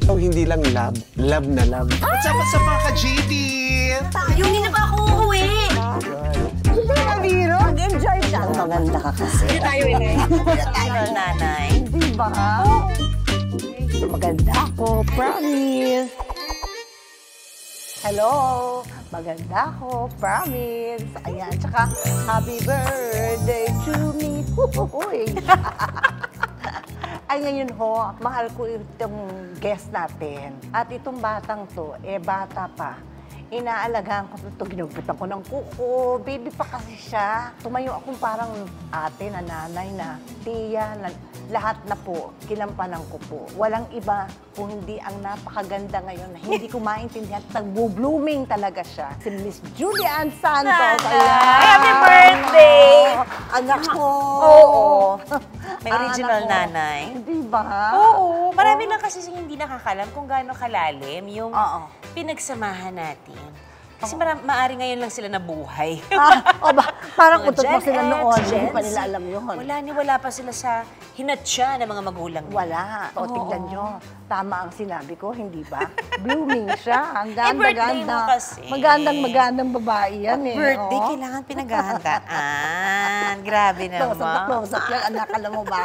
So, hindi lang love, love na love. What's up ka, JD? Tayo, hindi na ba ako uuwi? Hindi na, Biro. Mag-enjoy ka. Maganda ka kasi. Hindi tayo, Inay. Hindi tayo, nanay. Hindi ba? Maganda ako, promise. Hello, maganda ako, promise. Ayan, tsaka happy birthday to me. Huhuhuy. Ay, ngayon ho, mahal ko itong guest natin. At itong batang to, bata pa. Inaalagaan ko ito, ginugutan ko ng kuko. Baby pa kasi siya. Tumayo akong parang ate na nanay na tiya na lahat na po, kinampanan ko po. Walang iba kung hindi ang napakaganda ngayon na hindi ko maintindihan. Nag-blooming talaga siya. Si Miss Judy Ann Santos. Happy birthday! Anak ko! Oo. May original nanay. Di ba? Oo. Marami lang kasi hindi nakakalam kung gaano kalalim yung pinagsamahan natin. Kasi maaari ngayon lang sila nabuhay. Parang Mga utot mo Gen sila X, noon, hindi Gen pa nila Z. alam yun. Wala pa sila sa hinatya ng mga magulang nila. Wala. O, tignan nyo. Tama ang sinabi ko, hindi ba? Blooming siya. Ang birthday ganda-ganda. mo kasi. Magandang babae yan eh. Birthday, kailangan pinaghahandaan. Grabe naman. Close up lang, anak, alam mo ba?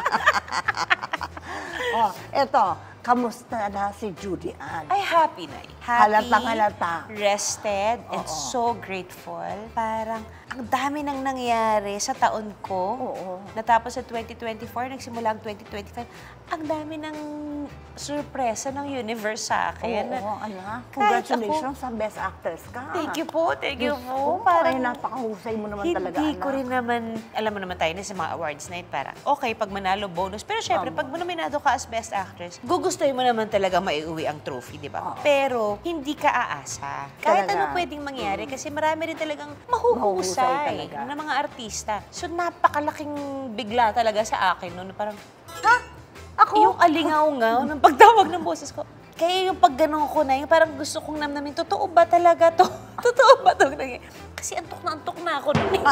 Eto, kamusta na si Judy Ann? Ay, happy na. Happy, Halatang-halata. rested, and so grateful. Parang, ang dami nang nangyari sa taon ko. Oo. Natapos sa 2024, nagsimula ang 2025. Ang dami ng surpresa ng universe sa akin. Oo, anak. Kahit Congratulations sa Best Actress ka. Thank you po, thank you po. Parang napakahusay mo naman talaga, Hindi anak. ko rin naman, alam mo naman tayo na sa mga awards night, parang okay, pag manalo, bonus. Pero syempre, pag nominado ka as Best Actress, gugustuhin mo naman talaga maiuwi ang trophy, di ba? Pero, hindi ka aasa. Kahit Talaga. ano pwedeng mangyari, kasi marami rin talagang mahuhusay talaga. na mga artista. So, napakalaking bigla talaga sa akin noon. Parang, Ako? yung alingaw-ngaw ng pagtawag ng boses ko. Kaya yung pag ganun ko na, yung parang gusto kong namnamin, totoo ba talaga to? Totoo ba to? Kasi antok na ako nun eh.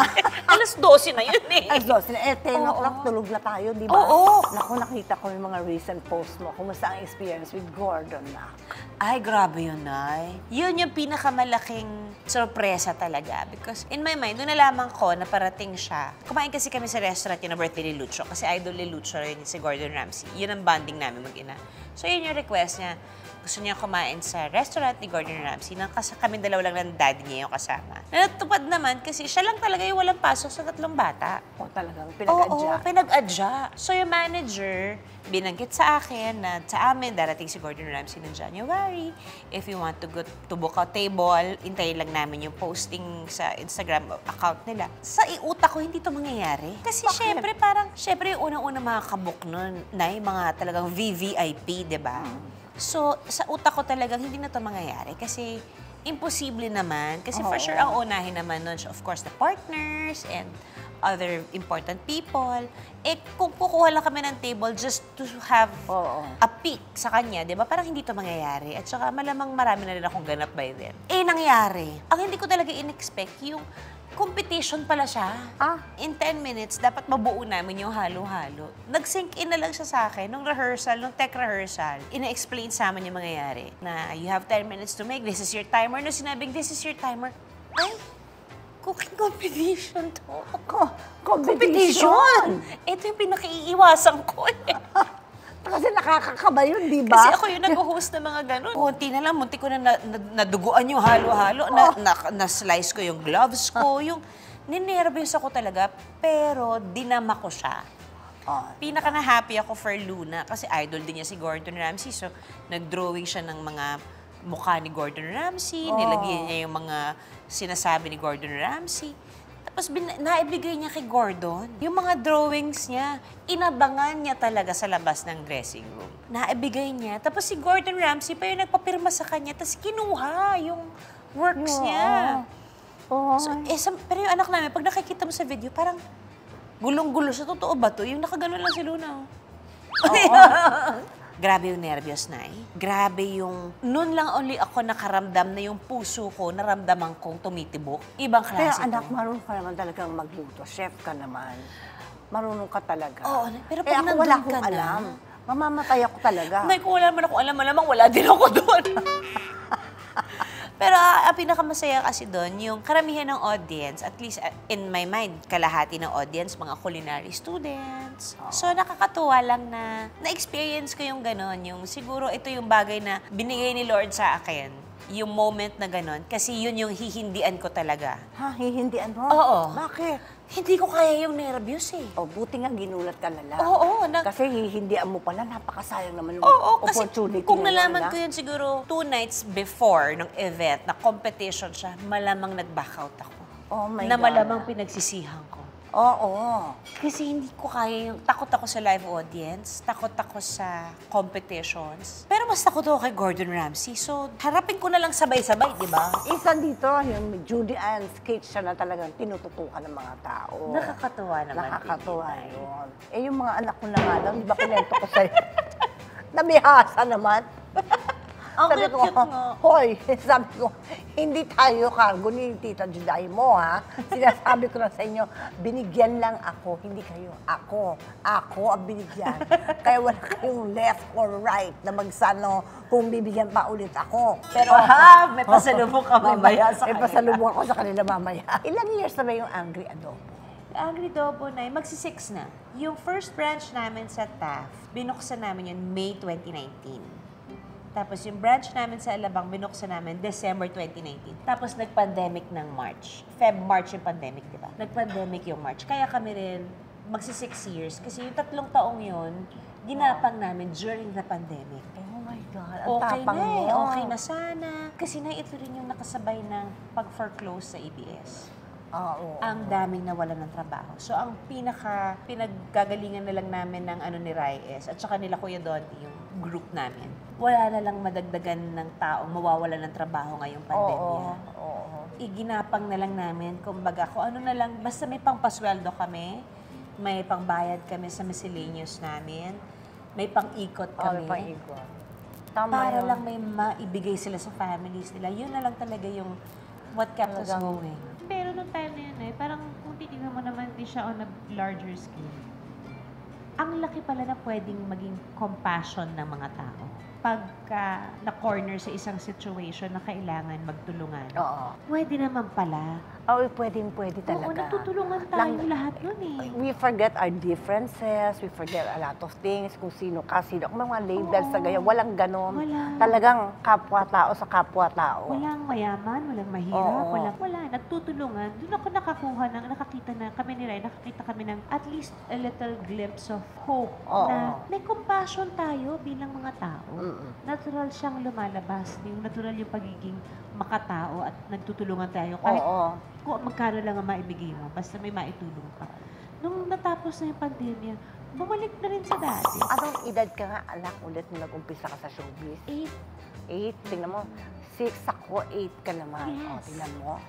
Alas 12 na yun eh. Ay, Diyos, 10 o'clock, tulog na tayo, di ba? Oo. Naku, nakita ko yung mga recent post mo. Kumusta ang experience with Gordon na? Ay, grabe yun, Nay. Yun yung pinakamalaking sorpresa talaga. Because in my mind, nung nalaman ko na parating siya, kumain kasi kami sa restaurant yung na birthday ni Lucho. Kasi idol ni Lucho rin si Gordon Ramsay. Yun ang bonding namin mag-ina. So yun yung request niya. Gusto niya kumain sa restaurant ni Gordon Ramsay. Kami dalawa lang ng daddy niya yung kasama. Natupad naman kasi siya lang talaga yung walang pasok sa tatlong bata. O talagang pinag-adya. Oo, pinag-adya. So yung manager, binanggit sa akin na sa amin, darating si Gordon Ramsay ng January. If you want to book a table, intayin lang namin yung posting sa Instagram account nila. Sa iutak ko, hindi to mangyayari. Kasi syempre, yung unang-una makakabook nun na yung mga talagang VVIP, di ba? So, sa utak ko talagang hindi na to mangyayari kasi imposible naman. Kasi for sure, ang unahin naman nun, of course, the partners and other important people. Eh, kung kukuha lang kami ng table just to have a peek sa kanya, di ba? Parang hindi to mangyayari. At saka malamang marami na rin akong ganap by then. Eh, nangyari. Ang hindi ko talaga in-expect, yung competition pala siya. In 10 minutes, dapat mabuo namin yung halo-halo. Nag-sync in na lang siya sa akin nung rehearsal, nung tech rehearsal. Ina-explain sa amin yung mangyayari na you have 10 minutes to make, this is your timer. Nung sinabing, this is your timer, ay, cooking competition to. Competition! Ito yung pinakaiiwasan ko eh. Kasi nakakakaba yun, di ba? Kasi ako yung nag-host ng mga ganun. Kunti na lang, munti ko na naduguan yung halo-halo, na-slice ko yung gloves ko, yung ninervous ako talaga, pero dinama ko siya. Pinaka na-happy ako for Luna kasi idol din niya si Gordon Ramsay. So, nag-drawing siya ng mga mukha ni Gordon Ramsay, nilagyan niya yung mga sinasabi ni Gordon Ramsay. Tapos naibigay niya kay Gordon. Yung mga drawings niya, inabangan niya talaga sa labas ng dressing room. Naibigay niya. Tapos si Gordon Ramsay pa yung nagpapirma sa kanya. Tapos kinuha yung works niya. Pero yung anak namin, pag nakikita mo sa video, parang gulong-gulo siya. Totoo ba to? Yung nakaganon lang si Luna. Grabe yung nervyos, Nay. Grabe yung... Noon lang only ako nakaramdam na yung puso ko, naramdaman kong tumitibok. Ibang klase. Kaya anak, marunong ka naman talagang magluto. Chef ka naman. Marunong ka talaga. Oo, pero pag ako wala nandun ka akong na, alam. Mamamatay ako talaga. Nay, kung wala naman ako alam, malamang wala din ako doon. Pero ang pinakamasaya kasi doon, yung karamihan ng audience, at least in my mind, kalahati ng audience, mga culinary students. So nakakatuwa lang na na-experience ko yung ganon. Yung siguro ito yung bagay na binigay ni Lord sa akin. Yung moment na ganon. Kasi yun yung hihindian ko talaga. Ha? Hihindian mo? Oo. Bakit? Hindi ko kaya yung nervyos eh. O, buti nga ginulat ka na lang. Oo. Kasi hihindian mo pala, napakasayang naman yung Oo, kasi opportunity kung na yun, nalaman ko yun siguro 2 nights before ng event, na competition siya, malamang nag-back out ako. Oh my na God. malamang pinagsisihan ko. Oo. Kasi hindi ko kaya yung... Takot ako sa live audience, takot ako sa competitions. Pero mas takot ako kay Gordon Ramsay. So, harapin ko na lang sabay-sabay, di ba? Isa dito, yung Judy Ann sketch siya na talagang tinututukan ng mga tao. Nakakatuwa naman. Nakakatuwa din yun. yun. Eh, yung mga anak ko na nga lang, di ba kinento ko sa'yo? Nabihasa naman. Ang Sabi ko, cute nga. hoy, sabi ko, hindi tayo cargo ni Tita Juday mo, ha? Sinasabi ko lang sa inyo, binigyan lang ako, hindi kayo. Ako ang binigyan. Kaya wala kayong left or right na magsano kung bibigyan pa ulit ako. Pero, May pasalubong ka mamaya sa May kanila. pasalubong ako sa kanila mamaya. Ilang years na ba yung Angry Adobo? Angry Adobo na, magsi-6 na. Yung first branch namin sa Taft, binuksan namin yun May 2019. Tapos yung branch namin sa Alabang, binuksan namin December 2019. Tapos nag-pandemic ng March. March yung pandemic, di ba? Nag-pandemic yung March. Kaya kami rin magsi-6 years. Kasi yung 3 taong yun, ginapang namin during the pandemic. Oh my God, ang Okay tapang na eh. mo. Okay na sana. Kasi na ito rin yung nakasabay ng pag-foreclose sa ABS. Oo. Ang daming nawalan ng trabaho. So, ang pinaggagalingan na lang namin ng ni Reyes at saka nila Kuya Donty, yung group namin. Wala na lang madagdagan ng tao, mawawala ng trabaho ngayong pandemya. Oo. Iginapang na lang namin, kumbaga, kung ano na lang, basta may pangpasweldo kami, may pangbayad kami sa miscellaneous namin, may pang-ikot kami. Pang-ikot. Tama Para yun. lang may maibigay sila sa families nila. Yun na lang talaga yung what kept us going. Pero nung time na yun parang kung titignan mo naman din siya on a larger scale, ang laki pala na pwedeng maging compassion ng mga tao. Pagka na-corner sa isang situation na kailangan magtulungan, Oo. pwede naman pala. Oo, pwede talaga. Oo, nagtutulungan tayo lahat nun eh. We forget our differences, we forget a lot of things, kung sino ka, sino. Mga labels sa gaya, walang ganon. Wala. Talagang kapwa-tao sa kapwa-tao. Walang mayaman, walang mahirap, Oo. wala. Nagtutulungan. Doon ako nakakita na kami ni Ray, nakakita kami ng at least a little glimpse of hope Oo. na may compassion tayo bilang mga tao. Mm-mm. Natural siyang lumalabas. Yung natural yung pagiging makatao at nagtutulungan tayo. Kahit Oo. kung magkano lang ang maibigay mo, basta may maitulong ka. Nung natapos na yung pandemya, bumalik na rin sa dati. Anong edad ka nga, anak, ulit nung nag-umpisa ka sa showbiz? 8, tingnan mo. 6 ako, 8 ka naman. Yes. O, tingnan mo.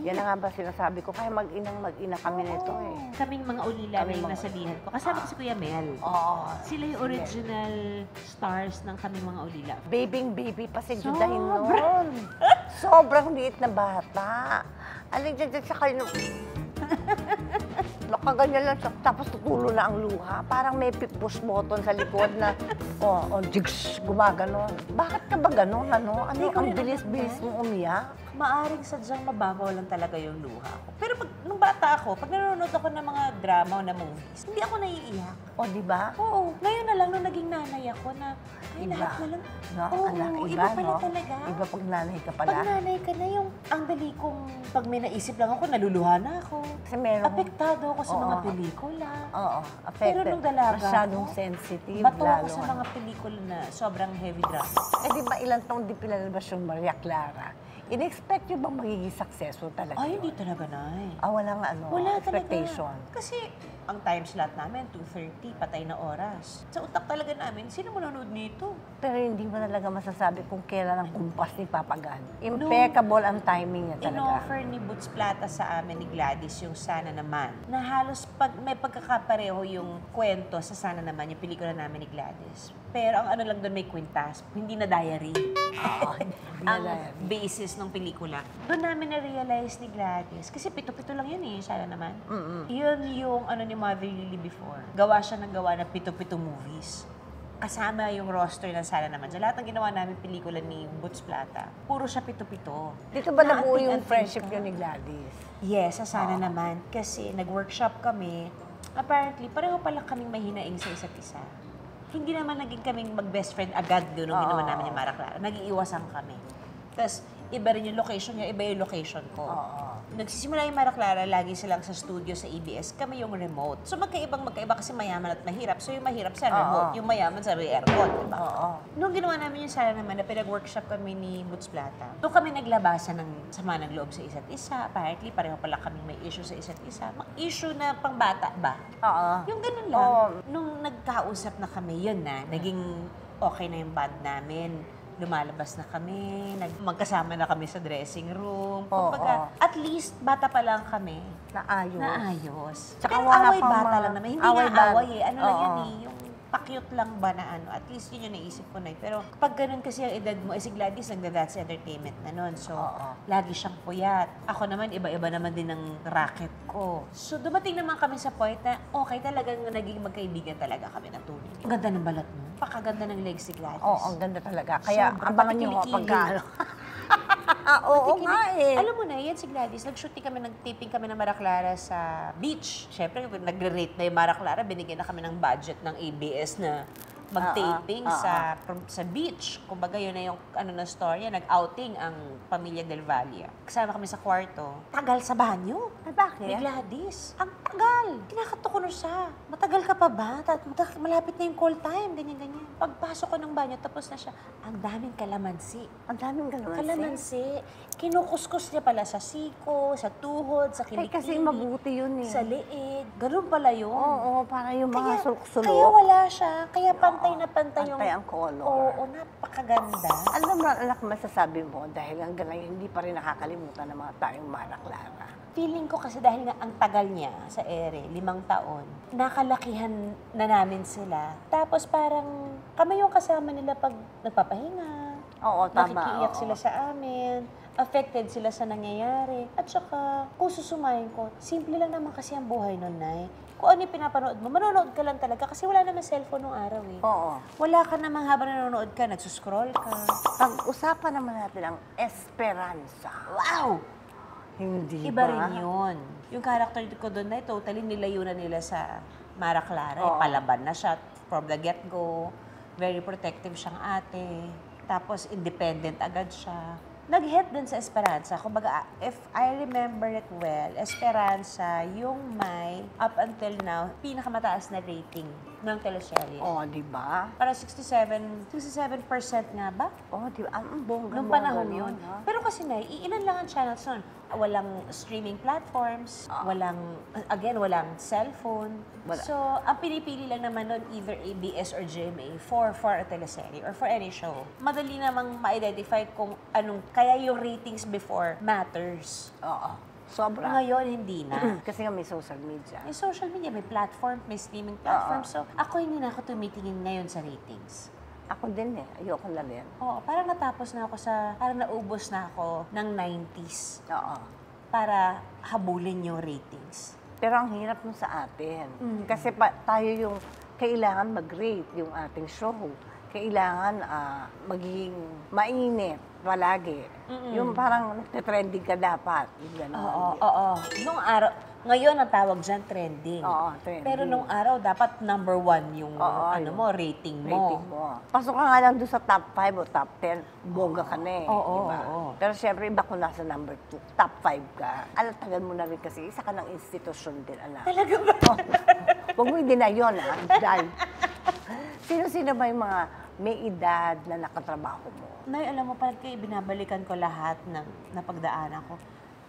Yan na nga ba sinasabi ko, kaya mag-ina kami nito eh. Kaming mga ulila na yung nasalihan ko. Kasama ko si Kuya Mel. Oo. Sila yung original stars ng kaming mga ulila. Baby pa si Sobra. Juday noon. Sobrang liit na bata. Aling dyan sa kayo. Nakaganyan lang siya. Tapos tutulo na ang luha. Parang may push button sa likod na, jigs, gumaganon. Bakit ka ba ganon, ano? Ano, ang bilis-bilis mo umiyak? Maaring sadyang mababaw lang talaga yung luha ko. Pero nung bata ako, pag nanonood ako ng mga drama o na movies, hindi ako naiiyak. O, di ba? Oo. Ngayon na lang, nung naging nanay ako na, ay, Iba. lahat na lang. No, Oo, anak, iba pala no? talaga. Iba pag nanay ka pala. Pag nanay ka na, yung ang dali kong, pag may naisip lang ako, naluluha na ako. Kasi meron. Apektado ako sa Oo. mga pelikula. Oo, affected. Pero nung dalaga Masyadong ako, sensitive. Bato ako lalo, sa ano. mga pelikula na sobrang heavy drama. Eh, di ba ilang taong di pinalabas yung Maria Clara? In-expect nyo bang magiging successful talaga Ay, yun? hindi talaga, Nay. Walang ano, Wala expectation. talaga. Kasi ang time slot namin, 2:30, patay na oras. Sa utak talaga namin, sino manonood nito? Pero hindi mo talaga masasabi kung kailan ang kumpas ni Papa God. Impeccable ang timing niya talaga. In-offer ni Boots Plata sa amin ni Gladys yung Sana Naman. Na halos may pagkakapareho yung kwento sa Sana Naman, yung pelikula namin ni Gladys. Pero ang ano lang doon may kwintas, hindi na diary. Oo, Ang basis ng pelikula. Doon namin na-realize ni Gladys, kasi pito-pito lang yun eh, Sana Naman. Yun yung ano ni Mother Lily before. Gawa siya ng gawa na pito-pito movies. kasama yung roster ng Sana Naman. Sa lahat ng ginawa namin pelikula ni Boots Plata, puro siya 7-7. Dito ba nabuo yung Naanting-anting friendship ka. yun ni Gladys? Yes, sa Sana Naman. Kasi nag-workshop kami. Apparently, pareho pala kaming mahinaing sa isa't isa. Hindi naman naging kaming mag-best friend agad doon nung ginawa namin yung Mara Clara. Nag-iiwasan kami. Tapos, iba rin yung location niya, iba yung location ko. Nagsisimula yung Mara Clara, lagi silang sa studio sa ABS, kami yung remote. So magkaiba kasi mayaman at mahirap. So yung mahirap sa remote, yung mayaman sa may aircon, diba? Nung ginawa namin yung Sana Naman, na pinag-workshop kami ni Boots Plata, doon kami naglabasan ng sama ng loob sa isa't isa. Apparently, pareho pala kaming may issue sa isa't isa. Issue na pangbata ba? Yung ganun lang. Nung nagkausap na kami, yun na, naging okay na yung band namin. Lumalabas na kami, magkasama na kami sa dressing room. Kumbaga, at least, bata pa lang kami. Naayos. Tsaka Pero wala away pang bata mga- lang naman. Hindi away nga bata. away eh. Ano lang yan eh, yung pakyut lang ba na ano. At least yun yung naisip ko na eh. Pero pag ganun kasi ang edad mo, si Gladys nagda-dance entertainment na nun. So, lagi siyang puyat. Ako naman, iba-iba naman din ng racket ko. So, dumating naman kami sa point na, okay, talagang naging magkaibigan talaga kami ng tunay. Ang ganda ng balat mo. Pakaganda ng legs si Gladys. Ang ganda talaga. Kaya Sobra, abangan niyo pati ako kilikili. pagka Oo nga eh. Alam mo na, yan si Gladys, nag-shooting kami, nag-taping kami ng Mara Clara sa beach. Siyempre, nagre-rate na yung Mara Clara, binigyan na kami ng budget ng ABS na mag-taping sa beach. Kumbaga, yun na yung na storya, nag-outing ang pamilya Del Valle. Kasama kami sa kwarto. Tagal sa banyo. Ay, bakit? Ni Gladys. Ang tagal. Kinakato ko na siya. Matagal ka pa ba? Malapit na yung call time. Ganyan-ganyan. Pagpasok ko ng banyo, tapos na siya. Ang daming kalamansi. Ang daming kalamansi. Kalamansi. Kinukuskus niya pala sa siko, sa tuhod, sa kilikili. Kasi mabuti yun eh. Sa liig. Ganun pala yun. Oo, para yung mga sulok-sulok. Kaya wala siya. Kaya pantay na pantay yung... Pantay ang color. Oo, napakaganda. Alam mo, anak, masasabi mo, dahil hanggang ngayon, hindi pa rin nakakalimutan ng mga tayong Mara Clara. Feeling ko kasi dahil nga ang tagal niya sa ere, 5 taon, nakalakihan na namin sila. Tapos parang kami yung kasama nila pag nagpapahinga. Oo, tama. Nakikiiyak sila sa amin. Affected sila sa nangyayari. At saka, kung susumayin ko, simple lang naman kasi ang buhay nun, Nay. Kung ano yung pinapanood mo, manonood ka lang talaga kasi wala naman cellphone nung araw eh. Oo. Wala ka namang habang nanonood ka, nagsuscroll ka. Pag-usapan naman natin ang esperanza. Wow! Hindi Iba ba? rin yun. Yung character ko doon na totally nilayo na nila sa Mara Clara. Eh, palaban na siya from the get-go. Very protective siyang ate. Tapos independent agad siya. Nag-hit din sa Esperanza. Kumbaga, if I remember it well, Esperanza, yung may, up until now, pinakamataas na rating ng teleserye. Di ba? Para 67% nga ba? Di ba? Ang bongga Nung panahon yun. Pero kasi na, ilan lang ang channels nun. Walang streaming platforms, walang cellphone. So, ang pinipili lang naman nun, either ABS or GMA for a teleserye or for any show. Madali namang ma-identify kung kaya yung ratings before matters. Sobra. Ngayon, hindi na. Kasi nga may social media. May social media, may platform, may streaming platform. So, hindi na ako tumitingin ngayon sa ratings. Ako din eh. Ayoko na rin. Oo, parang natapos na ako parang naubos na ako ng 90s Oo. para habulin yung ratings. Pero ang hirap nun sa atin. Kasi tayo yung kailangan mag-rate yung ating show. Kailangan magiging mainit palagi. Yung parang nagte-trending ka dapat. Yung gano'n. Oo. Nung araw, ngayon ang tawag dyan trending. Oo, trending. Pero nung araw, dapat number 1 yung rating mo. Rating mo. Pasok ka nga lang doon sa top 5 o top 10, bongga ka na eh. Oo, diba? oo. Pero syempre, iba kung nasa number 2, top 5 ka. Alatagan mo na rin kasi, isa ka ng institusyon din, anak. Talaga ba? Huwag mo i-deny yun, ha? Dahil, sino-sino ba yung mga may edad na nakatrabaho mo? Nay, alam mo, parang binabalikan ko lahat ng napagdaanan ko.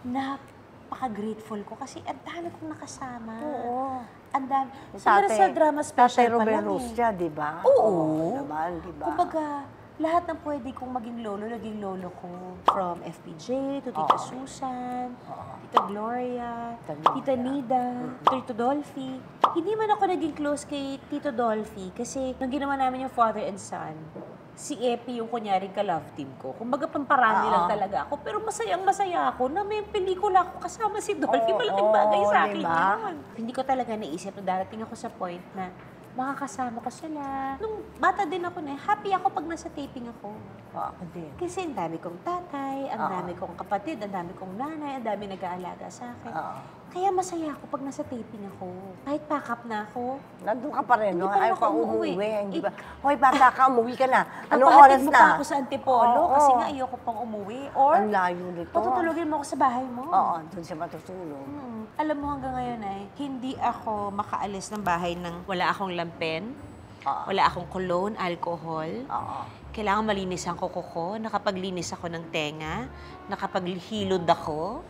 Napaka-grateful ko kasi ang dami kong nakasama. Oo. Ang dami. Siguro sa drama special pa lang Roberto, di ba? Oo. Naman, di ba? Kumbaga, lahat ng pwede kong maging lolo ko. From FPJ to Tita Susan, Tita Gloria, Tita Nida, Tito Dolphy. Hindi man ako naging close kay Tito Dolphy kasi nung ginawa namin yung father and son, si Epi yung kunyaring ka-love team ko. Kumbaga, pamparami lang talaga ako. Pero masayang-masaya ako na may pelikula ako kasama si Dolphy. Malaking bagay sa akin diba? yun. Hindi ko talaga naisip na darating ako sa point na makakasama ko sila. Nung bata din ako na, happy ako pag nasa taping ako. Ako din. Kasi ang dami kong tatay, ang dami kong kapatid, ang dami kong nanay, ang dami nag-aalaga sa akin. Kaya masaya ako pag nasa taping ako. Kahit pack up na ako. Nandun ka pa rin, no? Hindi pa rin Ayaw ako pa umuwi. umuwi. Hindi ba? Hoy, bata ka, umuwi ka na. Anong Papahatid oras mo na? pa ako sa Antipolo Oo. kasi nga ayoko pang umuwi. Or, Ang layo nito. patutulogin mo ako sa bahay mo. Oo, doon siya matutulog. Alam mo hanggang ngayon ay, hindi ako makaalis ng bahay nang wala akong lampen, wala akong cologne, alcohol. Oo. Kailangan malinis ang kuko ko, nakapaglinis ako ng tenga, nakapaghilod ako.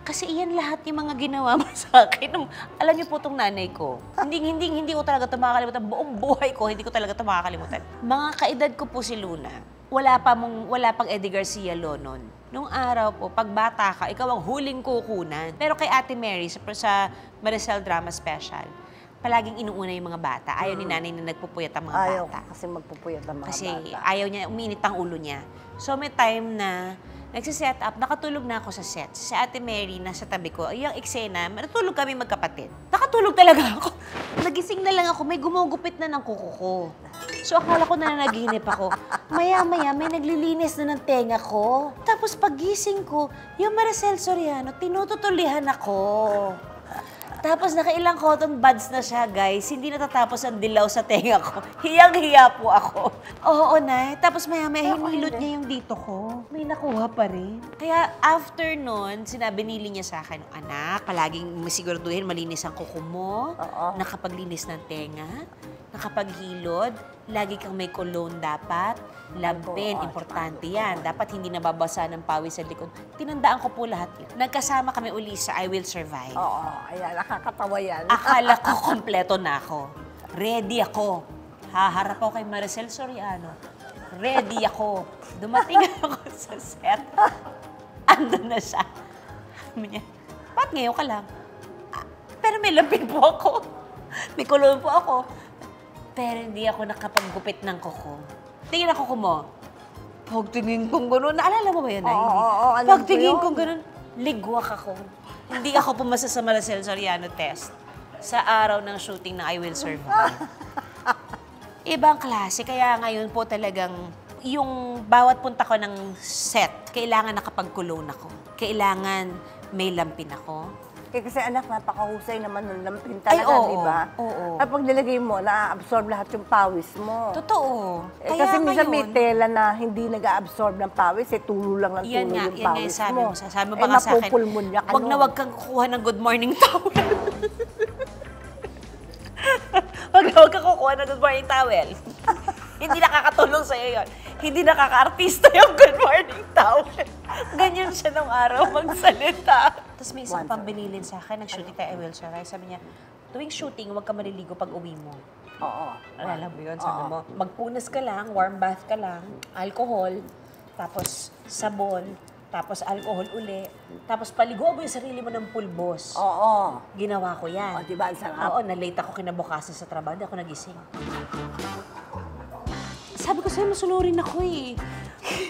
Kasi iyan lahat yung mga ginawa mo sa akin. Alam niyo po itong nanay ko. Hindi ko talaga ito makakalimutan. Buong buhay ko, hindi ko talaga ito makakalimutan. Mga kaedad ko po si Luna. Wala pang Eddie Garcia Lonon. Nung araw po, pag bata ka, ikaw ang huling kukunan. Pero kay Ate Mary, sa Maricel Drama Special, palaging inuuna yung mga bata. Ayaw ni nanay na nagpupuyat ang mga Ayaw bata. kasi magpupuyat ang mga Kasi bata. ayaw niya, uminit ang ulo niya. So may time na nagsiset up, nakatulog na ako sa set. Si Ate Mary, nasa tabi ko, yung eksena, natulog kami magkapatid. Nakatulog talaga ako. Nagising na lang ako, may gumugupit na ng kuko ko. So akala ko na nanaginip ako. Maya-maya, may naglilinis na ng tenga ko. Tapos pagising ko, yung Maricel Soriano, tinututulihan ako. Tapos nakailang cotton buds na siya, guys. Hindi natatapos ang dilaw sa tenga ko. Hiyang-hiya po ako. Oo, Nay. Tapos maya-maya hinilot niya yung dito ko. May nakuha pa rin. Kaya after nun, sinabi nili niya sa akin, anak, palaging masiguraduhin malinis ang kuko mo, nakapaglinis ng tenga, nakapaghilod, lagi kang may cologne dapat, lampen, importante yan. Dapat hindi nababasa ng pawis sa likod. Tinandaan ko po lahat yun. Nagkasama kami uli sa I Will Survive. Oo, ayan, nakakatawa yan. Akala ko kompleto na ako. Ready ako. Haharap ako kay Maricel Soriano. Ready ako. Dumating ako sa set. Andun na siya. Sabi niya, ba't ngayon ka lang? "Ah, pero may lampin po ako. May kulon po ako. Pero hindi ako nakapaggupit ng kuko. Tingin ako kuko mo. Pagtingin kong gano'n, naalala mo ba yun? Oo, alam ko Pagtingin yun. kong gano'n, ligwak ako. Hindi ako pumasa sa Maricel Soriano test sa araw ng shooting ng I Will Survive. Ibang klase, kaya ngayon po talagang yung bawat punta ko ng set, kailangan nakapag-cologne ako. Kailangan may lampin ako. Kasi anak, napakahusay naman ng lampin Ay, talaga, oo, di ba? oo. At pag nilagay mo, na-absorb lahat yung pawis mo. Totoo. Kasi minsan may tela na hindi nag-absorb ng pawis, tulo lang ng tulo yan nga, yung yan nga pawis yung sabi mo. mo. Sabi mo ba nga sa akin, mapupulmonyak wag na wag kang kukuha ng good morning towel. Wag na wag kang kukuha ng good morning towel. Hindi nakakatulong sa'yo yun. Hindi nakaka-artista yung good morning towel. Ganyan siya nung araw magsalita. Tapos may isang pang binilin sa akin, nag-shooting tayo, I Will Survive. Sabi niya, tuwing shooting, huwag ka maliligo pag uwi mo. Oo. Alala mo yun? Sabi mo, magpunas ka lang, warm bath ka lang, alcohol, tapos sabon, tapos alcohol uli, tapos paliguan mo yung sarili mo ng pulbos. Oo. Ginawa ko yan. O, di ba? Ang sarap. Oo, na-late ako kinabukasan sa trabaho, hindi ako nagising. Sabi ko sa'yo, masunurin ako eh.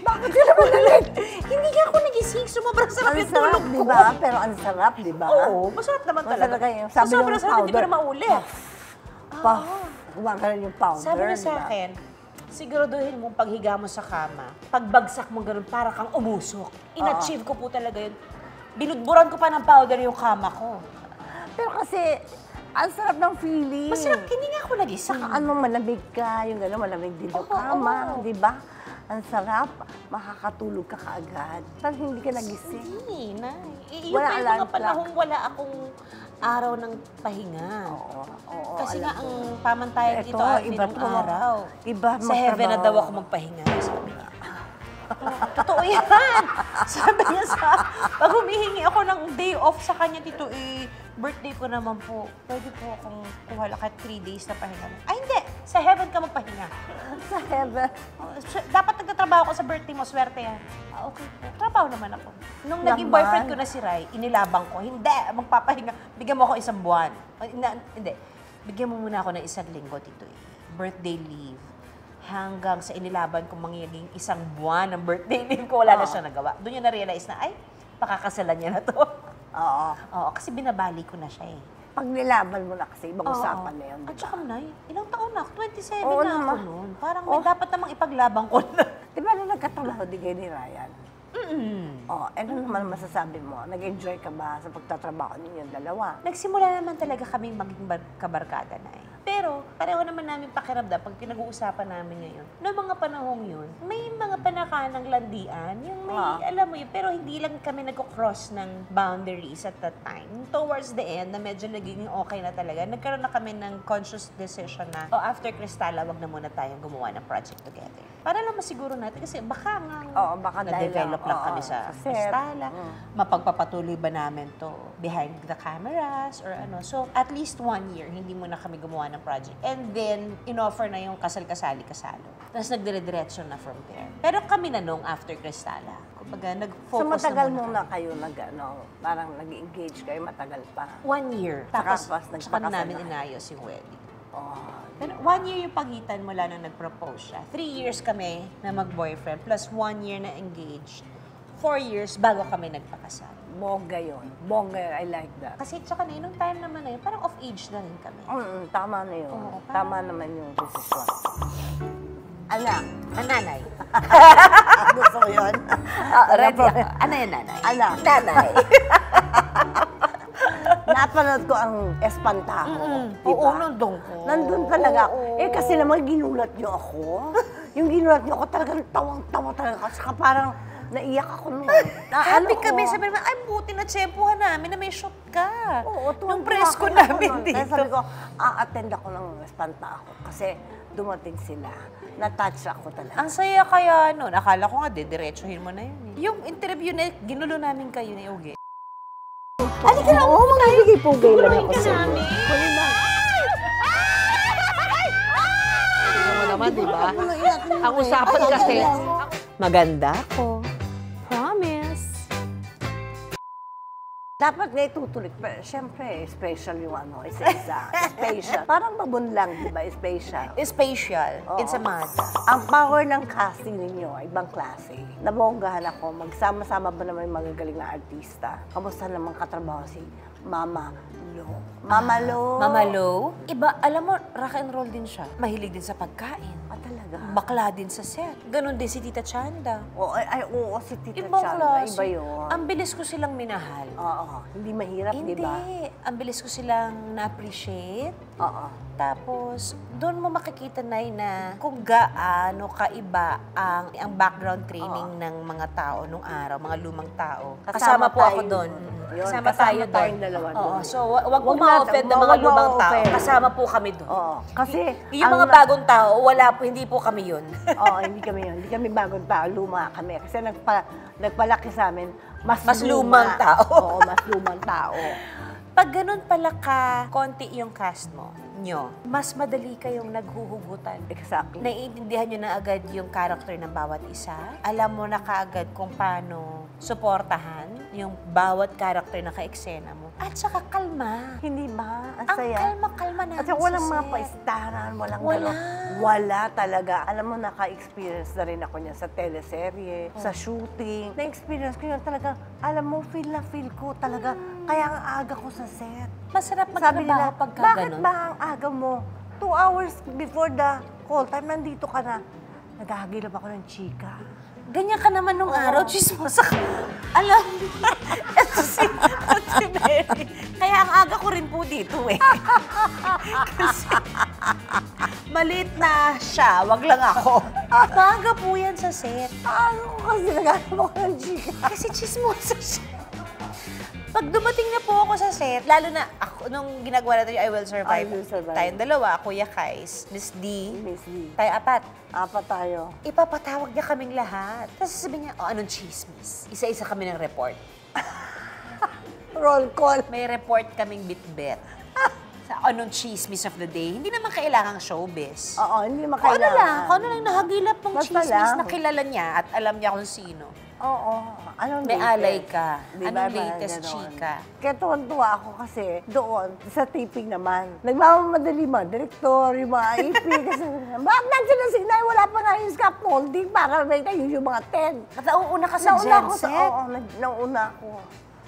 Bakit ka naman nalit? Hindi nga ako nagising, sobrang sarap Ang yung sarap, tulog di ko. ba? Pero ang sarap, di ba? Oo, masarap naman talaga. Masarap yung sabi Sobrang ng sarap, hindi ko powder. na maulit. Puff. Gumagano yung powder, Sabi na di sa ba? akin, siguraduhin mong paghiga mo sa kama, pagbagsak mo ganun, para kang umusok. In-achieve ko po talaga yun. Binudburan ko pa ng powder yung kama ko. Pero kasi, ang sarap ng feeling. Masarap, hindi nga ako nagising. Saka ano, malamig ka, yung gano'n, malamig din yung Oo, kama, oo. di ba? Ang sarap, makakatulog ka kaagad. Parang hindi ka nagising. Hindi, Nay. Yung Wala may alarm mga clock. panahong wala akong araw ng pahinga. Oo, Kasi alam nga, ko. ang pamantayan Ito, dito, Alvin, iba ng to. araw. Iba Sa heaven na magtrabaho. daw ako magpahinga. Sabi niya. Totoo yan. Sabi niya pag humihingi ako ng day off sa kanya dito, birthday ko naman po, pwede po akong kuha lang kahit 3 days na pahinga. Ay, hindi. Sa heaven ka magpahinga. Sa heaven. Dapat nagtatrabaho ko sa birthday mo, swerte yan. Okay po. Trabaho naman ako. Nung naging Naman. boyfriend ko na si Rai, inilabang ko, hindi, magpapahinga. Bigyan mo ako isang buwan. Hindi. Bigyan mo muna ako ng isang linggo dito. Birthday leave. Hanggang sa inilaban kong magiging isang buwan ng birthday leave ko, wala na siya nagawa. Doon niya na-realize na, ay, pakakasalan niya na to. Oo. Oo, kasi binabali ko na siya eh. Pag nilaban mo na kasi, ibang usapan na yun, At diba? saka, Nay, ilang taon na ako? 27 Oo na ako naman. noon. Parang may dapat namang ipaglabang ko na. Di ba nung nagkatrabaho di kayo ni Ryan? Ano naman masasabi mo? Nag-enjoy ka ba sa pagtatrabaho ninyong dalawa? Nagsimula naman talaga kaming maging kabarkada na eh. Pero pareho naman namin pakiramdam pag pinag-uusapan namin ngayon. Noong mga panahong yun, may mga panakanang landian, yung may, alam mo yun, pero hindi lang kami nagko-cross ng boundaries at that time. Towards the end, na medyo naging okay na talaga, nagkaroon na kami ng conscious decision na, after Cristala, wag na muna tayong gumawa ng project together. Para lang masiguro natin, kasi baka nga Baka dahil na-develop lang kami sa set. Cristala. Mapagpapatuloy ba namin to behind the cameras or ano. So, at least 1 year, hindi muna kami gumawa ng project. And then, in-offer na yung kasal-kasali-kasalo. Tapos nagdire-diretso na from there. Pero kami na nung after Cristala. Kumbaga, nag-focus So matagal na muna kayo parang nag-engage kayo, matagal pa. 1 year. Tapos, Tapos saka nagpakasal na namin na. inayos yung wedding. Pero Oh, 1 year yung pagitan mula nung nag-propose siya. 3 years kami na mag-boyfriend, plus 1 year na engaged. 4 years bago kami nagpakasal. bongga yun. Bongga yun. I like that. Kasi tsaka na nung time naman na yun, parang off-age na rin kami. Tama na yun. Oo, Tama naman yung desisyon. Anak. Ang nanay. Gusto ko yun. Ready ako. Ano yung nanay? Anak. Nanay. Napanood ko ang Espantaho. Oo, nandun ko. Nandun talaga. Oo. Kasi naman ginulat niyo ako. Yung ginulat niyo ako talagang tawang-tawa talaga. Saka parang naiyak ako noon. Happy kami. Sabi naman, ay buti na tsempuhan namin na may shoot ka. Oo, nung presko namin dito. Kaya sabi ko, attend ako ng Espantaho. Kasi dumating sila. Na-touch ako talaga. Ang saya kaya nun. Akala ko nga, diretsuhin mo na yun eh. Yung interview na ginulo namin kayo ni Uge. Halika na! Oo, magbibigay-pugay lang ako sa namin. Ano naman, di ba? Ang usapan kasi, maganda ako. Promise. Dapat nga itutuloy. Pero syempre, special yung isa-isa. Special. Parang babon lang, di ba? Special. Spatial. Oo. It's a mad. Ang power ng casting ninyo, ibang klase. Nabonggahan ako. Magsama-sama ba naman yung magagaling na artista? Kamusta naman katrabaho si Mama Lo? Mama Lo? Mama Lo, iba, alam mo, rock and roll din siya. Mahilig din sa pagkain. Talaga? Bakla din sa set. Ganon din si Tita Chanda. Oo, si Tita Ibang Chanda. klase. Iba yun. Ang bilis ko silang minahal. Oo. Hindi mahirap, di Hindi. ba? Ang bilis ko silang na-appreciate. Oo. Tapos, doon mo makikita na kung gaano kaiba ang background training ng mga tao nung araw, mga lumang tao. Kasama po tayo ako doon. Yun, Kasama tayo kasama doon. tayong dalawa Oo, doon. so, wag mo Wag ma-offend natin- ng mga wag lumang tao. ma-offend. Kasama po kami doon. Oo. Kasi, Yung mga bagong tao, wala po, hindi po kami yun. Oo, hindi kami yun. Hindi kami bagong tao. Luma kami. Kasi nagpalaki sa amin, mas lumang tao. Oo, mas lumang tao. Pag ganun pala ka, konti yung cast mo, mas madali kayong naghuhugutan. Exactly. Naiintindihan nyo na agad yung character ng bawat isa. Alam mo na kaagad kung paano suportahan yung bawat character na ka-eksena mo. At saka kalma. Hindi ba? Ang Ang saya. kalma-kalma natin At saka walang sa mga set. paistaran, walang Wala. gano'n. Wala talaga. Alam mo, naka-experience na rin ako niyan sa teleserye, sa shooting. Na-experience ko yun talaga. Alam mo, feel na feel ko talaga. Kaya ang aga ko sa set. Masarap Sabi nila, magtrabaho pagka bakit ganun. ba ang aga mo? 2 hours before the call time, nandito ka na. Naghahagilap ako ng chika. Ganyan ka naman nung araw, chismosa ka. Alam, ito si Mary. Kaya ang aga ko rin po dito eh. Kasi maliit na siya, wag lang ako. Maaga po yan sa set. Ano ko kasi naghanap ako ng chika? Kasi chismosa siya. Pag dumating na po ako sa set, lalo na ako, nung ginagawa natin yung I Will Survive, I Will Survive. tayong dalawa, Kuya Kais, Miss D, Miss Lee. tayo apat. Apat tayo. Ipapatawag niya kaming lahat. Tapos sasabihin niya, anong chismis? Isa-isa kami ng report. Roll call. May report kaming bit-bit. Sa anong chismis of the day. Hindi naman kailangang showbiz. Oo, hindi Kung ano makailangan. lang, kung ano lang nahagilap ng Basta chismis lang. na kilala niya at alam niya kung sino. Oo. Anong May latest? alay ka. Di ba, Anong mga latest ganon. chika? Kaya tuwan-tuwa ako kasi doon, sa taping naman, nagmamamadali mga direktor, yung mga AP, kasi bakit nandiyan na si Inay, wala pa nga yung scaffolding para may tayo yung mga tent. At nauuna ka sa Nauna Gen ako set. Oo, nauna ako.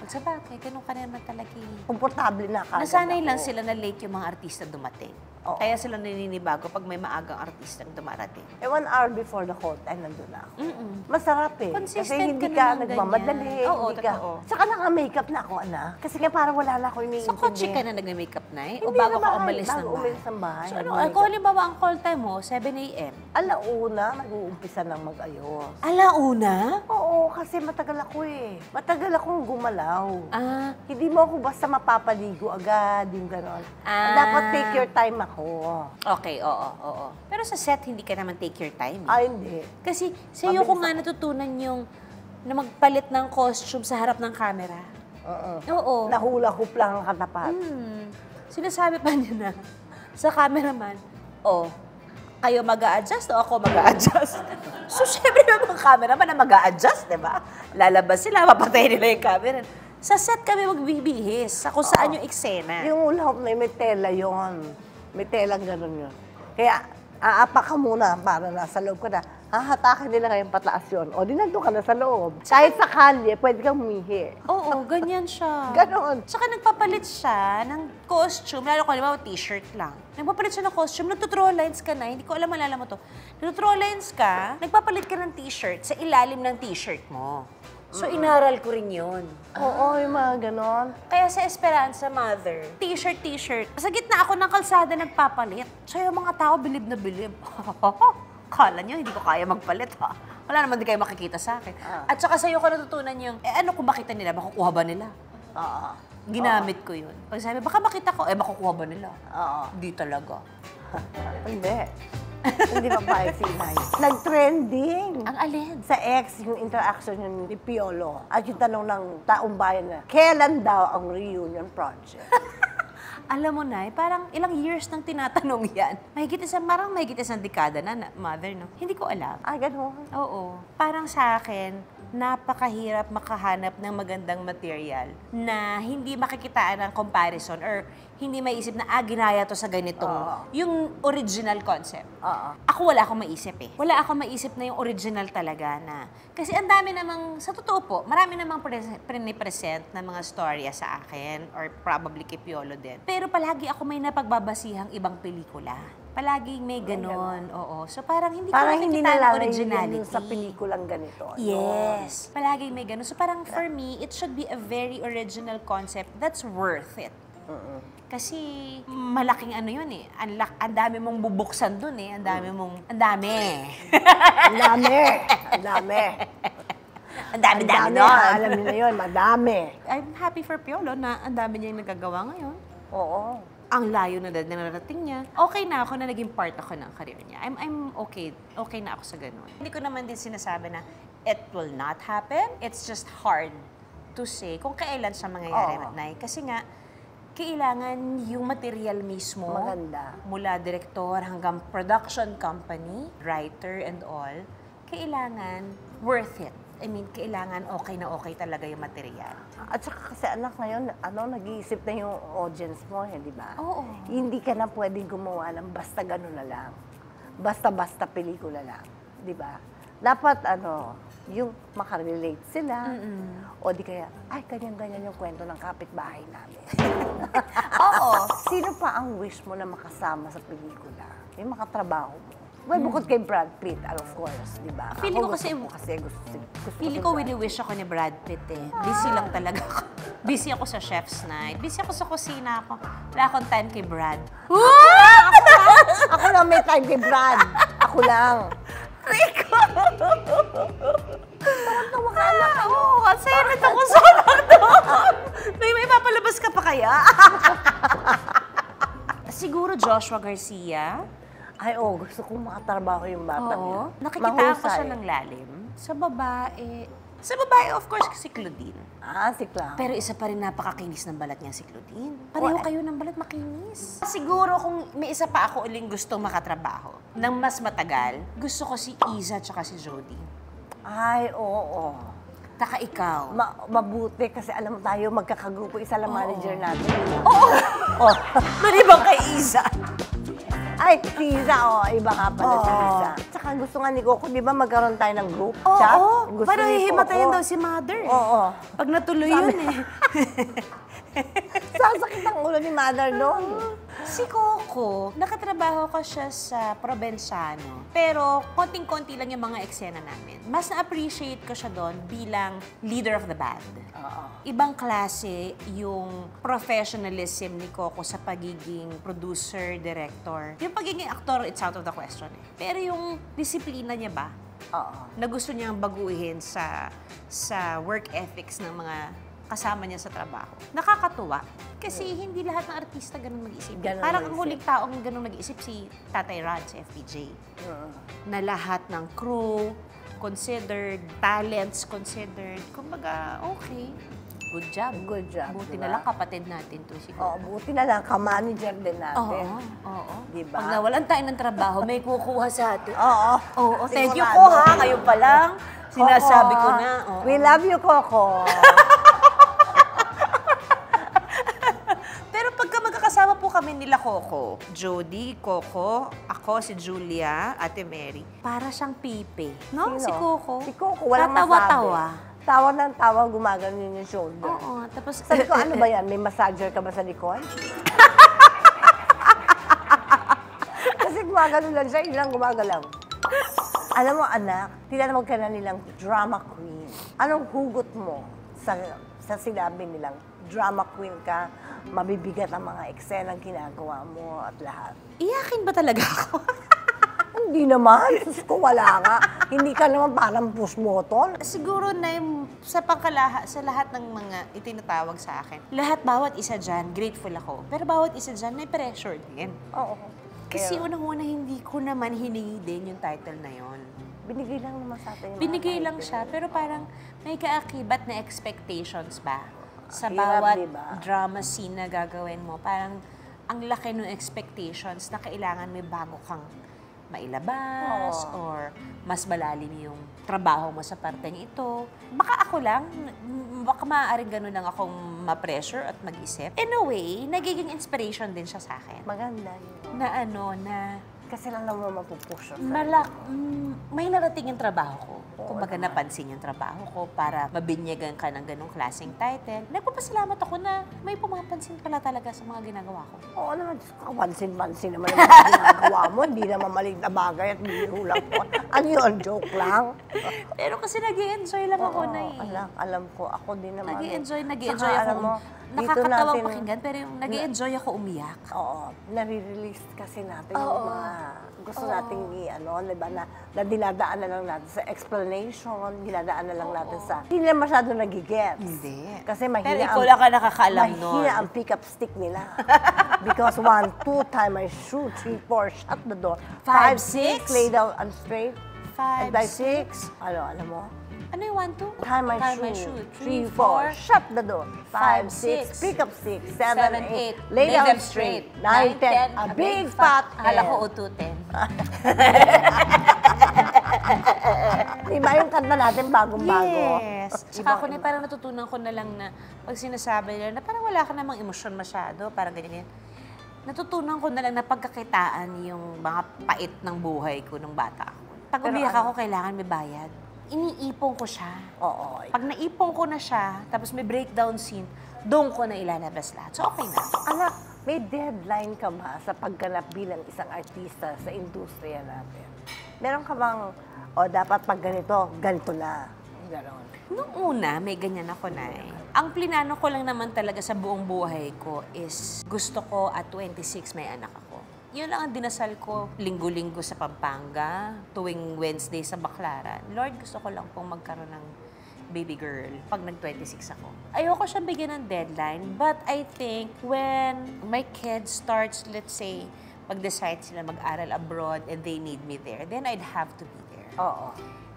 Sa bagay, ganun ka naman talaga eh. Komportable na kagad Nasanay ako. lang sila na late yung mga artista dumating. Oo. Kaya sila naninibago pag may maagang artistang dumarating. 1 hour before the call time, nandun na ako. Masarap eh. Kasi Consistent hindi ka ka naman nagmamadali. ganyan. Oo, hindi ka. totoo. Saka naka-makeup na ako, anak. Kasi nga parang wala na ako Sa iniintindi. kotse ka na nag-makeup na eh? O Hindi bago na ka bahay, umalis bago ng bahay? umalis ng bahay, So ano, nag-makeup. kung halimbawa ang call time mo, 7 a.m. Alauna, nag-uumpisa ng mag-ayos. Alauna? Oo, kasi matagal ako eh. Matagal akong gumalaw. Ah, Hindi mo ako basta mapapaligo agad, yung gano'n. Ah. Dapat take your time ako. okay, oo. Pero sa set, hindi ka naman take your time. Eh. Ay, hindi. Kasi sa'yo ko Mabilis nga natutunan yung na magpalit ng costume sa harap ng camera. Oo. Nahula hoop lang ang katapat. Sinasabi pa niya na sa cameraman, kayo mag-a-adjust o ako mag-a-adjust? So, syempre naman cameraman na mag-a-adjust, di ba? Lalabas sila, mapatay nila yung camera. Sa set kami magbibihis, sa kung saan yung eksena. Yung hula hoop na yun, may tela yun. May telang gano'n yun. Kaya, aapa ka muna para nasa loob ka na. Hahatakin nila ngayong pataas yun. O, di nandun ka na sa loob. Kahit sa kalye, pwede kang umihi. Oo, ganyan siya. Ganon. Tsaka nagpapalit siya ng costume, lalo ko, halimbawa, t-shirt lang. Nagpapalit siya ng costume, nagtutrow lines ka na, hindi ko alam, malala mo to. Nagtutrow lines ka, nagpapalit ka ng t-shirt sa ilalim ng t-shirt mo. So, inaral ko rin yun. Oo, yung mga ganon. Kaya sa Esperanza Mother, t-shirt. Sa gitna ako ng kalsada nagpapalit. So, yung mga tao bilib na bilib. Kala nyo, hindi ko kaya magpalit ha. Wala naman di kayo makikita sa akin. At saka sa'yo ko natutunan yung, ano kung makita nila, makukuha ba nila? Ginamit ko yun. Pag sabi, baka makita ko, makukuha ba nila? Di talaga. Hindi. Hindi pa pa si Inay. Nag-trending. Ang alin? Sa X, yung interaction yun ni Piolo. At yung tanong ng taong bayan na, kailan daw ang reunion project? Alam mo na, parang ilang years nang tinatanong yan. Parang mahigit isang dekada na, mother, no? Hindi ko alam. Ganon. Oo. Parang sa akin, napakahirap makahanap ng magandang material na hindi makikitaan ng comparison or hindi maisip na, ginaya to sa ganitong, yung original concept. Ako wala akong maisip eh. Wala akong maisip na yung original talaga na, kasi ang dami namang, sa totoo po, marami namang present na mga storya sa akin or probably kay Piolo din. Pero palagi ako may napagbabasihang ibang pelikula. Palaging may ganon, oo. So parang hindi ko hindi nakikita ang nalalayo originality. yun sa pelikulang ganito. Yes. Palaging may ganon. So parang for me, it should be a very original concept that's worth it. Kasi malaking ano yun eh. Ang dami mong bubuksan dun eh. Ang dami. Ang dami nun. Alam niyo na yun, madami. I'm happy for Piolo na ang dami niya yung nagagawa ngayon. Oo. Ang layo na narating niya. Okay na ako na naging part ako ng career niya. I'm okay. Okay na ako sa ganun. Hindi ko naman din sinasabi na it will not happen. It's just hard to say kung kailan siya mangyayari, Nay. Kasi nga, kailangan yung material mismo. Maganda. Mula direktor hanggang production company, writer and all, kailangan worth it. I mean, kailangan okay na okay talaga yung material. At saka kasi anak ngayon, nag-iisip na yung audience mo, di ba? Oo. Hindi ka na pwedeng gumawa ng basta gano'n na lang. Basta-basta pelikula lang. Di ba? Dapat, yung makarelate sila. O di kaya, ganyan-ganyan yung kwento ng kapitbahay namin. Oo. Sino pa ang wish mo na makasama sa pelikula? Yung makatrabaho mo. Well, bukod kay Brad Pitt, of course, di ba? Feeling ko kasi ko wini-wish ako ni Brad Pitt eh. Busy lang talaga ako. Busy ako sa chef's night. Busy ako sa kusina ako. Wala akong time kay Brad. Ako lang may time kay Brad. Ako lang. Rico! Tawa ka na. Oo, kasi ako sa doon. May papalabas ka pa kaya? Siguro Joshua Garcia. Gusto kong makatrabaho yung bata niya. Nakikitaan ko siya ng lalim. Sa babae, of course, si Claudine. Si Clau. Pero isa pa rin napakakinis ng balat niya si Claudine. Pareho kayo ng balat makinis. Siguro kung may isa pa ako uling gustong makatrabaho ng mas matagal, gusto ko si Iza at si Jody. Oo. Taka ikaw. Mabuti kasi alam mo tayo, magkakagrupo, isa lang manager natin. Oo! Malibang kay Iza. Ay, Tisa, iba nga pala si Tisa. Tsaka gusto nga ni Coco, di ba magkaroon tayo ng group chat? Gusto Parang ni hihimatayin Coco. daw si Mother. Oo. Pag natuloy yun eh. Sasakit ang ulo ni Mother doon. Si Coco, nakatrabaho ko siya sa Provenzano. Pero konting-konti lang yung mga eksena namin. Mas na-appreciate ko siya doon bilang leader of the band. Ibang klase yung professionalism ni Coco sa pagiging producer, director. Yung pagiging aktor, it's out of the question eh. Pero yung disiplina niya ba, na gusto niyang baguhin sa work ethics ng mga kasama niya sa trabaho. Nakakatuwa. Kasi hindi lahat ng artista ganun mag-isip. Parang ang huling taong ganun nag-isip si Tatay Rod sa FPJ. Na lahat ng crew considered, talents considered. Kumbaga, okay. Good job. Good job. Buti diba? na lang kapatid natin to siguro. Buti na lang, ka-manager din natin. Oo. Diba? Pag nawalan tayo ng trabaho, may kukuha sa atin. Oo. Thank you Sigurado. ko ha. Ngayon pa lang. Sinasabi ko na. We love you, Coco. Pero pagka magkakasama po kami nila Coco, Jody, Coco, ako, si Julia, Ate Mary, para siyang pipe. No? Sino? Si Coco. Si Coco, walang Tatawa-tawa. masabi. Tawa ng tawa, gumagano yung shoulder. Oo. Tapos, Sabi ko, ano ba yan? May massager ka ba sa likod? Kasi gumagano lang siya, ilang gumagalaw. Alam mo, anak, tinanong ka na nilang drama queen. Anong hugot mo sa sinabi nilang drama queen ka, mabibigat ang mga eksenang ginagawa mo at lahat? iyakin ba talaga ako? Hindi naman. Sus ko, wala nga. Hindi ka naman parang push button. Siguro na sa sa lahat ng mga itinatawag sa akin, bawat isa dyan, grateful ako. Pero bawat isa dyan, may pressure din. Oo. Kasi unang-una, hindi ko naman hiningi din yung title na yon. Binigay lang naman sa atin yung mga Binigay lang title. siya, pero parang may kaakibat na expectations ba? Sa Hirap, bawat diba? drama scene na gagawin mo, parang ang laki ng expectations na kailangan may bago kang mailabas or mas malalim yung trabaho mo sa parteng ito. Baka ako lang, baka maaaring ganun lang akong ma-pressure at mag-isip. In a way, nagiging inspiration din siya sa akin. Maganda yun. Na Kasi lang naman mapupush sa may narating yung trabaho ko. Kumbaga napansin yung trabaho ko para mabinyagan ka ng ganong klaseng title. Nagpapasalamat ako na may pumapansin pala talaga sa mga ginagawa ko. Oo naman, kapansin-pansin naman ang mga ginagawa mo. Hindi naman malig na bagay at biro lang po. Ano yun? Joke lang? Pero kasi nag-i-enjoy lang ako na eh. Alam ko. Ako din naman. Nag-i-enjoy Saka, ako. alam mo, Nakakatawang pakinggan, pero yung nag-i-enjoy ako umiyak. Oo, nare-release kasi natin yung mga gusto nating diba, na dinadaan na lang natin sa explanation, dinadaan na lang natin sa, hindi na masyado nagigets. Hindi. Kasi Pero mahina ikaw lang ka nakakaalam nun. mahina ang pick-up stick nila. Because 1, 2, time I shoot, 3, 4, shut the door. 5, 5, 6, 6, lay down and straight. 5, And by 6, alam mo? Ano yung 1, 2? Time I shoot. 3, 4, 4, shut the door. 5, 6, pick up 6, 7, 8, lay down straight. 9, 10, a big fat Hala head. ko ututin. Diba yung kanta natin bagong-bago? Yes. Tsaka ako na parang natutunan ko na lang na pag sinasabi nila na parang wala ka namang emosyon masyado, parang ganyan. Natutunan ko na lang na pagkakitaan yung mga pait ng buhay ko nung bata ako. Pag umiyak ako, kailangan may bayad. Iniipon ko siya. Oo. Pag naipon ko na siya, tapos may breakdown scene, doon ko na ilalabas lahat. So, okay na. Anak, may deadline ka ba sa pagganap bilang isang artista sa industriya natin? Meron ka bang, dapat pag ganito na. Ganon. Nung una, may ganyan ako na eh. Ang plinano ko lang naman talaga sa buong buhay ko is gusto ko at 26 may anak ako. Yun lang ang dinasal ko linggo-linggo sa Pampanga, tuwing Wednesday sa Baclaran. Lord, gusto ko lang pong magkaroon ng baby girl pag nag-26 ako. Ayoko siya bigyan ng deadline, but I think when my kid starts, let's say, mag-decide sila mag-aral abroad and they need me there, then I'd have to be there. Oo.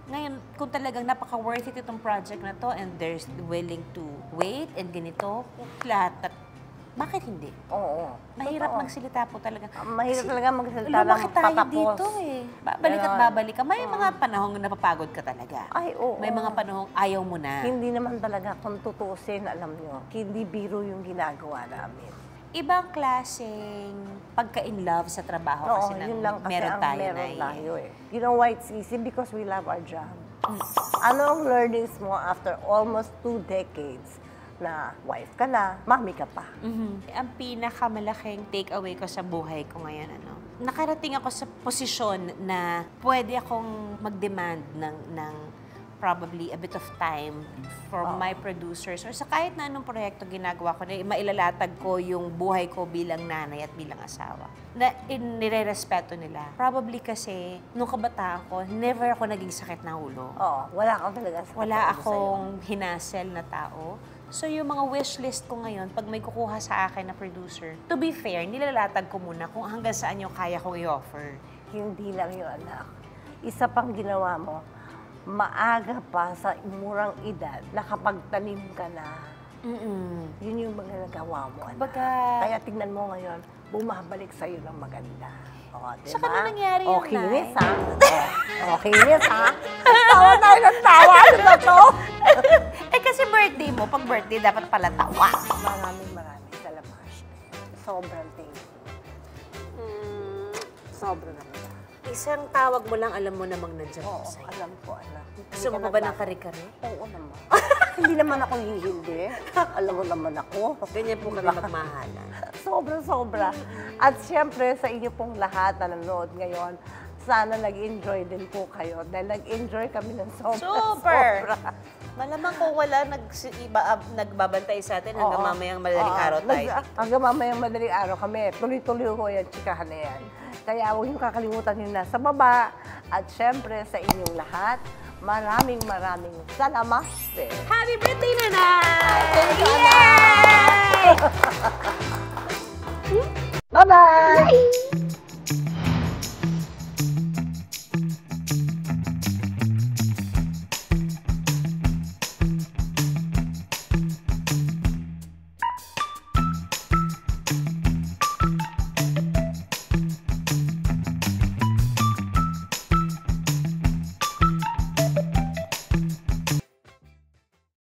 Ngayon, kung talagang napaka-worth it itong project na to and they're willing to wait and ganito, lahat, bakit hindi? Oo. Mahirap magsilita po talaga. Mahirap talaga magsalita ng Lumaki tayo patapos. dito eh. Babalik at babalik ka. May mga panahong napapagod ka talaga. Ay, oo. May mga panahong ayaw mo na. Hindi naman talaga kung tutusin, alam nyo, hindi biro yung ginagawa namin. ibang klaseng pagka-in love sa trabaho kasi yun lang kasi meron ang tayo meron na tayo eh. You know why it's easy? Because we love our job. Ano ang learnings mo after almost 2 decades na wife ka na, mami ka pa? Ang pinakamalaking take-away ko sa buhay ko ngayon, nakarating ako sa posisyon na pwede akong mag-demand ng probably a bit of time for my producers or sa kahit na anong proyekto ginagawa ko, na mailalatag ko yung buhay ko bilang nanay at bilang asawa. Na nire-respeto nila. Probably kasi, nung kabataan ko, never ako naging sakit na ulo. Wala kang talaga sakit Wala na ulo akong hinasel na tao. So, yung mga wish list ko ngayon, pag may kukuha sa akin na producer, to be fair, nilalatag ko muna kung hanggang saan yung kaya kong i-offer. Hindi lang yun, anak. Isa pang ginawa mo, maaga pa sa murang edad, nakapagtanim ka na. Yun yung mga nagawa mo, anak. Kaya tingnan mo ngayon, bumabalik sa'yo ng maganda. Diba? Saka na nangyari yun, kinis, ha? Kinis, ha? Tawa tayo ng tawa. Ano ba to? Kasi birthday mo, pag birthday, dapat pala tawa. Maraming salamat. Sobrang thank you. Sobrang naman. Isang tawag mo lang, alam mo namang nandiyan ko sa'yo. Alam ko, anak. Gusto mo ba ng kare-kare? Oo naman. Hindi naman ako hihindi. Alam mo naman ako. Ganyan po kami magmahalan. Sobra-sobra. At siyempre, sa inyo pong lahat na nanonood ngayon, sana nag-enjoy din po kayo. Dahil nag-enjoy kami ng sobra. Malamang kung wala nagbabantay sa atin hanggang mamayang madaling araw tayo. Hanggang mamayang madaling araw kami. Tuloy-tuloy ko yan, chikahan na yan. Kaya huwag niyong kakalimutan yung nasa baba. At siyempre, sa inyong lahat, maraming salamat. Happy birthday, Nanay! Thank you, Yay! Bye-bye!